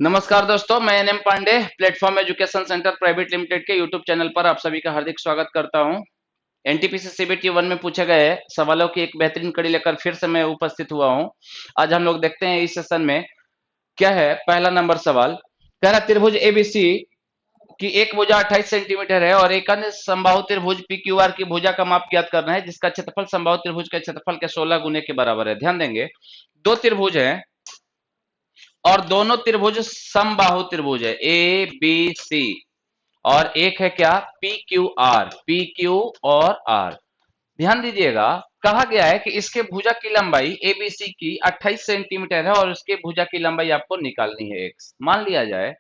नमस्कार दोस्तों, मैं NM Pandey platform education centre private limited के यूट्यूब चैनल पर आप सभी का हार्दिक स्वागत करता हूं। एनटीपीसी सीबीटी 1 में पूछे गए सवालों की एक बेहतरीन कड़ी लेकर फिर से मैं उपस्थित हुआ हूं। आज हम लोग देखते हैं इस सेशन में क्या है। पहला नंबर सवाल कह रहा त्रिभुज एबीसी की एक भुजा 28 सेंटीमीटर है और एक अन्य समबाहु त्रिभुज पीक्यूआर की भुजा का माप ज्ञात करना है, जिसका क्षेत्रफल समबाहु त्रिभुज के क्षेत्रफल के 16 गुने के बराबर है। ध्यान देंगे, दो त्रिभुज है और दोनों त्रिभुज समबाहु त्रिभुज है ए बी सी, और एक है क्या पी क्यू और आर। ध्यान दीजिएगा, कहा गया है कि इसके भुजा की लंबाई एबीसी की 28 सेंटीमीटर है और उसके भुजा की लंबाई आपको निकालनी है एक्स। मान लिया जाए,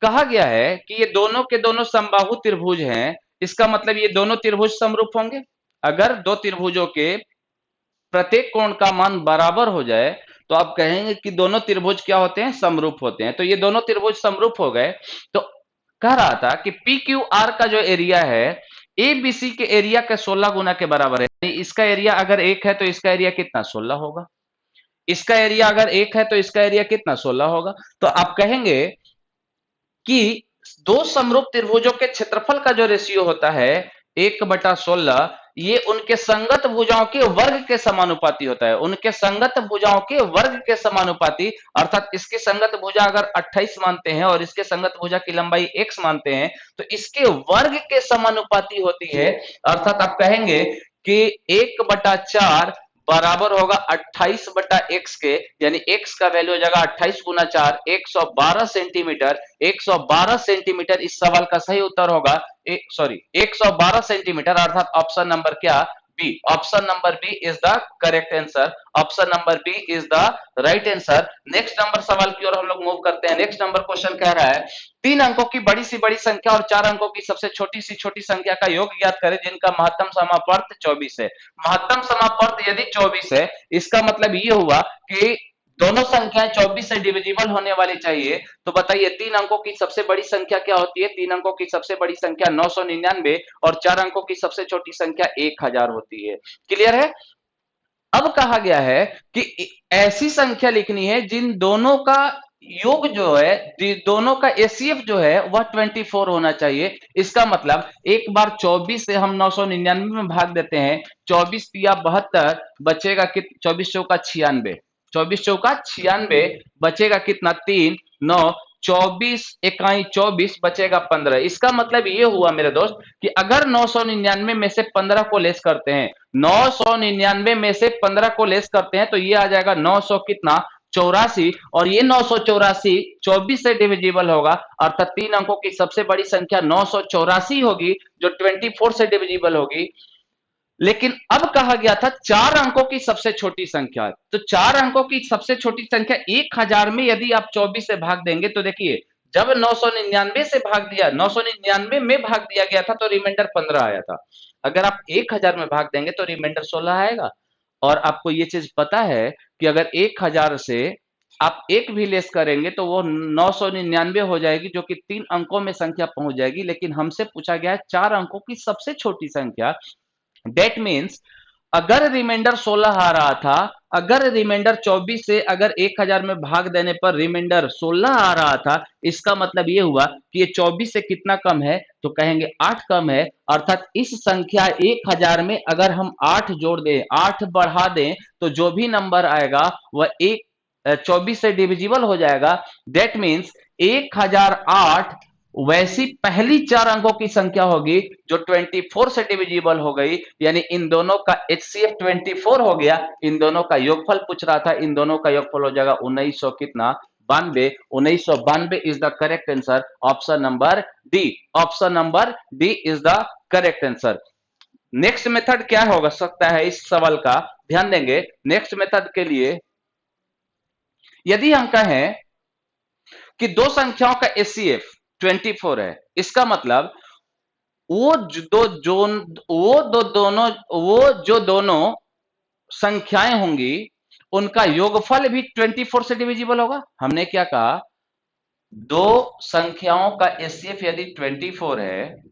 कहा गया है कि ये दोनों के दोनों समबाहु त्रिभुज हैं, इसका मतलब ये दोनों त्रिभुज समरूप होंगे। अगर दो त्रिभुजों के प्रत्येक कोण का मान बराबर हो जाए तो आप कहेंगे कि दोनों त्रिभुज क्या होते हैं, समरूप होते हैं। तो ये दोनों त्रिभुज समरूप हो गए। तो कह रहा था कि पी क्यू आर का जो एरिया है ए बी सी के एरिया के 16 गुना के बराबर है। इसका एरिया अगर एक है तो इसका एरिया कितना, 16 होगा। इसका एरिया अगर एक है तो इसका एरिया कितना, 16 होगा। तो आप कहेंगे कि दो समरूप त्रिभुजों के क्षेत्रफल का जो रेशियो होता है 1/16, ये उनके संगत भुजाओं के वर्ग के समानुपाती होता है। उनके संगत भुजाओं के वर्ग के समानुपाती, अर्थात इसकी संगत भुजा अगर 28 मानते हैं और इसके संगत भुजा की लंबाई x मानते हैं तो इसके वर्ग के समानुपाती होती है। अर्थात आप कहेंगे कि 1/4 बराबर होगा 28/x के, यानी x का वैल्यू हो जाएगा 28 गुना 4, 112 सेंटीमीटर। 112 सेंटीमीटर इस सवाल का सही उत्तर होगा। 112 सेंटीमीटर, अर्थात ऑप्शन नंबर क्या, B. Option number B is the correct answer. Option number B is the right answer. Next number सवाल की ओर हम लोग मूव करते हैं। नेक्स्ट नंबर क्वेश्चन कह रहा है 3 अंकों की बड़ी सी बड़ी संख्या और 4 अंकों की सबसे छोटी सी छोटी संख्या का योग ज्ञात करें जिनका महत्तम समापर्त 24 है। महत्तम समापर्त यदि 24 है, इसका मतलब ये हुआ कि दोनों संख्याएं 24 से डिविजिबल होने वाली चाहिए। तो बताइए 3 अंकों की सबसे बड़ी संख्या क्या होती है। 3 अंकों की सबसे बड़ी संख्या 999 और 4 अंकों की सबसे छोटी संख्या 1000 होती है। क्लियर है। अब कहा गया है कि ऐसी संख्या लिखनी है जिन दोनों का योग जो है, दोनों का एसीएफ जो है वह 24 होना चाहिए। इसका मतलब एक बार 24 से हम 999 में भाग देते हैं, 24 तिया 72, बचेगा कित 24 चौका 96, 24 चौका 96, बचेगा कितना 3 9, 24 इकाई 24, बचेगा 15। इसका मतलब ये हुआ मेरे दोस्त कि अगर 999 में से 15 को लेस करते हैं, 999 में से 15 को लेस करते हैं तो ये आ जाएगा 900 कितना, 84। और ये 984 24 से डिविजिबल होगा, अर्थात 3 अंकों की सबसे बड़ी संख्या 984 होगी जो 24 से डिविजिबल होगी। लेकिन अब कहा गया था 4 अंकों की सबसे छोटी संख्या। तो 4 अंकों की सबसे छोटी संख्या 1000 में यदि आप 24 से भाग देंगे तो देखिए, जब 999 से भाग दिया, 999 में भाग दिया गया था तो रिमाइंडर 15 आया था। अगर आप 1000 में भाग देंगे तो रिमाइंडर 16 आएगा। और आपको ये चीज पता है कि अगर 1000 से आप एक भी लेस करेंगे तो वो 999 हो जाएगी, जो कि 3 अंकों में संख्या पहुंच जाएगी। लेकिन हमसे पूछा गया है 4 अंकों की सबसे छोटी संख्या। दैट मीन्स अगर रिमाइंडर 16 आ रहा था, अगर रिमाइंडर 24 से अगर 1000 में भाग देने पर रिमाइंडर 16 आ रहा था, इसका मतलब ये हुआ कि ये 24 से कितना कम है, तो कहेंगे 8 कम है। अर्थात इस संख्या 1000 में अगर हम 8 जोड़ दें, 8 बढ़ा दें, तो जो भी नंबर आएगा वह 24 से डिविजिबल हो जाएगा। दैट मीन्स 1008 वैसी पहली 4 अंकों की संख्या होगी जो 24 से डिविजिबल हो गई, यानी इन दोनों का एचसीएफ 24 हो गया। इन दोनों का योगफल पूछ रहा था, इन दोनों का योगफल हो जाएगा 1900 कितना, 92। 1992 is the correct answer. Option number D, option number D is the correct answer. Next method क्या होगा सकता है इस सवाल का, ध्यान देंगे। नेक्स्ट मेथड के लिए यदि हम कहें कि दो संख्याओं का एचसीएफ 24 है, इसका मतलब वो दो जोन वो जो दोनों संख्याएं होंगी उनका योगफल भी 24 से डिविजिबल होगा। हमने क्या कहा, दो संख्याओं का एचसीएफ यदि 24 है,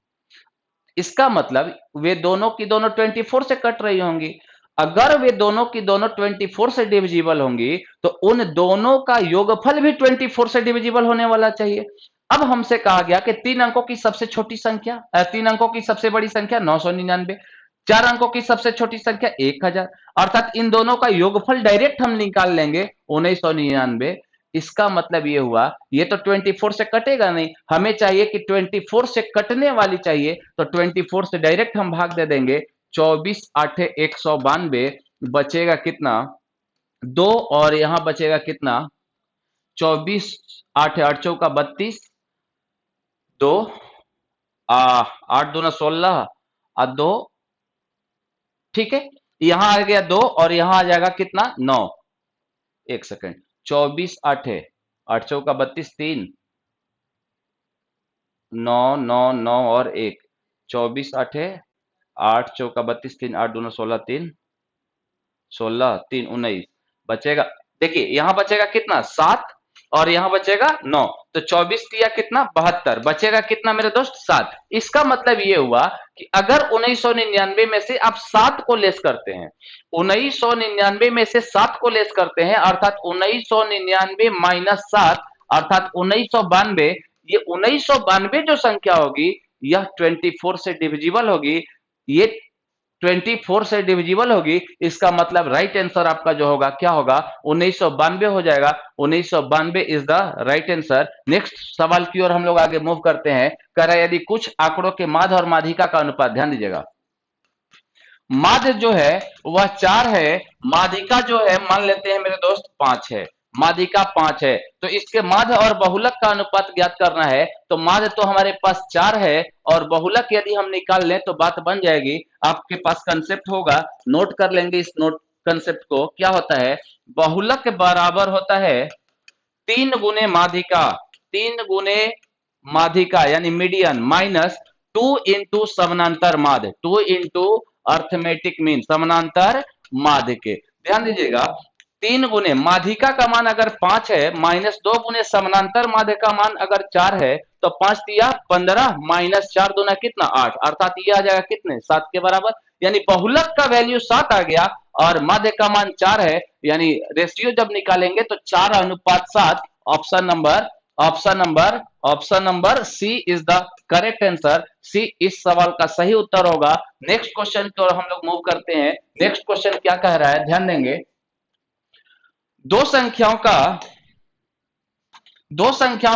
इसका मतलब वे दोनों की दोनों 24 से कट रही होंगी। अगर वे दोनों की दोनों 24 से डिविजिबल होंगी तो उन दोनों का योगफल भी 24 से डिविजिबल होने वाला चाहिए। अब हमसे कहा गया कि 3 अंकों की सबसे छोटी संख्या 3 अंकों की सबसे बड़ी संख्या 999, 4 अंकों की सबसे छोटी संख्या 1000, अर्थात इन दोनों का योगफल डायरेक्ट हम निकाल लेंगे 1999। इसका मतलब ये हुआ, ये तो 24 से कटेगा नहीं, हमें चाहिए कि 24 से कटने वाली चाहिए, तो 24 से डायरेक्ट हम भाग दे देंगे। 24 आठे 192, बचेगा कितना 2, और यहां बचेगा कितना 24 आठे 8 चौका 32, 2 8 दूना 16 और 2, ठीक है, यहां आ गया 2 और यहां आ जाएगा कितना 9। एक सेकंड, 24 आठे 8 चौका 32, 3 9 9 9 और 1, 24 आठे 8 चौका 32, 3 8 दूना 16, 3 16 3 19, बचेगा, देखिए यहां बचेगा कितना 7 और यहां बचेगा 9, तो 24 दिया कितना 72, बचेगा कितना मेरे दोस्त 7। इसका मतलब ये हुआ कि अगर 1999 में से आप 7 को लेस करते हैं, 1999 में से 7 को लेस करते हैं, अर्थात 1999 माइनस 7 अर्थात 1992, ये 1992 जो संख्या होगी यह 24 से डिविजिबल होगी, ये 24 से डिविजिबल होगी। इसका मतलब राइट आंसर आपका जो होगा क्या होगा 1992 हो जाएगा। 1992 is the right answer. Next सवाल की ओर हम लोग आगे मूव करते हैं। कह रहा है यदि कुछ आंकड़ों के माध्य और माध्यिका का अनुपात, ध्यान दीजिएगा, माध्य जो है वह 4 है, माध्यिका जो है मान लेते हैं मेरे दोस्त 5 है, माध्यिका 5 है, तो इसके माध्य और बहुलक का अनुपात ज्ञात करना है। तो माध्य तो हमारे पास 4 है और बहुलक यदि हम निकाल लें तो बात बन जाएगी। आपके पास कंसेप्ट होगा, नोट कर लेंगे इस नोट कंसेप्ट को। क्या होता है, बहुलक बराबर होता है 3 गुने माध्यिका, 3 गुने माध्यिका यानी मीडियन माइनस 2 इंटू समानांतर माध्य, 2 इंटू अर्थमेटिक मीन, समानांतर माध्य के। ध्यान दीजिएगा, 3 गुने माध्यिका का मान अगर 5 है माइनस 2 गुने समानांतर माध्य का मान अगर 4 है, तो 5 दिया 15 माइनस 4 दूना कितना 8, अर्थात ये आ जाएगा कितने 7 के बराबर। यानी बहुलक का वैल्यू 7 आ गया और माध्य का मान 4 है, यानी रेशियो जब निकालेंगे तो 4 अनुपात 7। Option number option number C is the correct answer. C इस सवाल का सही उत्तर होगा। नेक्स्ट क्वेश्चन की ओर हम लोग मूव करते हैं। नेक्स्ट क्वेश्चन क्या कह रहा है, ध्यान देंगे, दो संख्याओं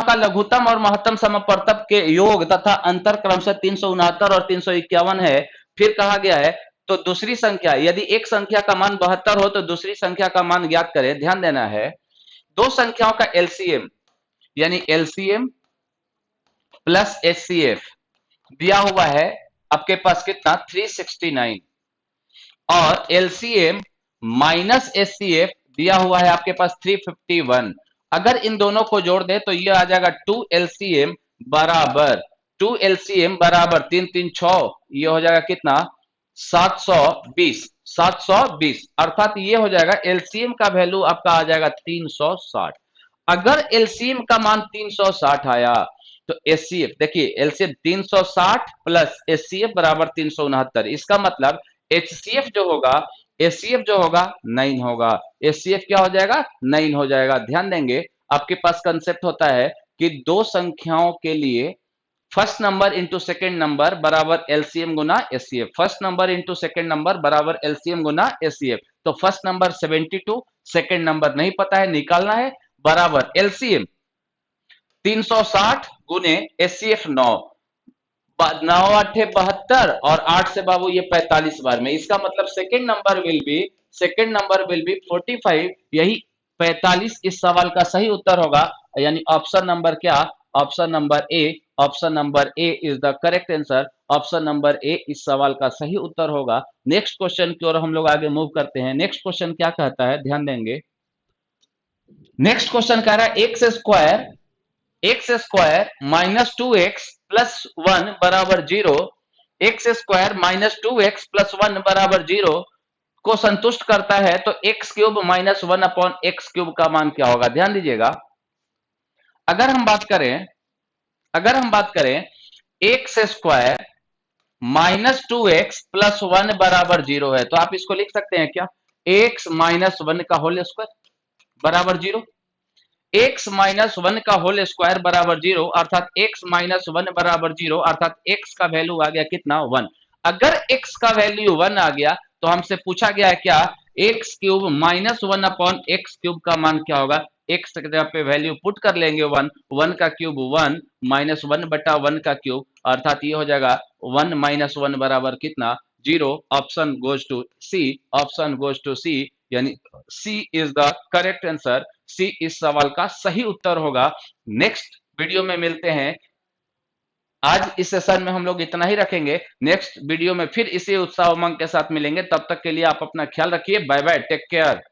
का लघुत्तम और महत्तम समपर्तक के योग तथा अंतर क्रमशः 369 और 351 है। फिर कहा गया है तो दूसरी संख्या, यदि एक संख्या का मान 72 हो तो दूसरी संख्या का मान ज्ञात करें। ध्यान देना है, दो संख्याओं का एलसीएम यानी एलसीएम प्लस एचसीएफ दिया हुआ है आपके पास कितना 369, और एलसीएम माइनस एचसीएफ दिया हुआ है आपके पास 351। अगर इन दोनों को जोड़ दे तो ये आ जाएगा 2 बराबर 2 बराबर 3 3 6, ये हो जाएगा कितना 720, 720, अर्थात ये हो जाएगा एलसीएम का वैल्यू आपका आ जाएगा 360। अगर एलसीएम का मान 360 आया तो एचसीएफ, देखिए एलसीएम 360 प्लस एचसीएफ बराबर 369, इसका मतलब एचसीएफ जो होगा, एचसीएफ जो होगा 9 होगा। एचसीएफ क्या हो जाएगा 9 हो जाएगा। ध्यान देंगे, आपके पास कंसेप्ट होता है कि दो संख्याओं के लिए first number into second number बराबर एलसीएम गुना HCF, first number into second number बराबर एलसीएम गुना एचसीएफ। तो फर्स्ट नंबर 72, सेकेंड नंबर नहीं पता है, निकालना है, बराबर एलसीएम 360 गुने एचसीएफ 9, 9 8 72 और 8 से बाबू ये 45 बार में, इसका मतलब सेकेंड नंबर विल बी 45। यही 45 इस सवाल का सही उत्तर होगा, यानी ऑप्शन नंबर क्या, option number A, option number A is the correct answer. Option number A इस सवाल का सही उत्तर होगा। नेक्स्ट क्वेश्चन की ओर हम लोग आगे मूव करते हैं। नेक्स्ट क्वेश्चन क्या कहता है, ध्यान देंगे, नेक्स्ट क्वेश्चन कह रहा है x square minus 2x plus 1 बराबर 0, x square minus 2x plus 1 बराबर 0 को संतुष्ट करता है तो x cube minus 1 upon x cube का मान क्या होगा। ध्यान दीजिएगा, अगर हम बात करें एक्स स्क्वायर -2x प्लस 1 बराबर 0 है, तो आप इसको लिख सकते हैं क्या, x माइनस 1 का होल स्क्वायर बराबर 0। x माइनस 1 का होल स्क्वायर बराबर 0 अर्थात x माइनस 1 बराबर 0 अर्थात x का वैल्यू आ गया कितना, 1। अगर x का वैल्यू 1 आ गया तो हमसे पूछा गया है क्या, x cube minus 1 upon x cube का मान क्या होगा, x की जगह पे वैल्यू पुट कर लेंगे 1, 1 का क्यूब 1 माइनस 1 बटा 1 का क्यूब अर्थात ये हो जाएगा 1 माइनस 1 बराबर कितना, 0। Option goes to C, option goes to C, यानी C is the correct answer, C इस सवाल का सही उत्तर होगा। नेक्स्ट वीडियो में मिलते हैं। आज इस सेशन में हम लोग इतना ही रखेंगे, नेक्स्ट वीडियो में फिर इसी उत्साह उमंग के साथ मिलेंगे, तब तक के लिए आप अपना ख्याल रखिए, बाय बाय, टेक केयर।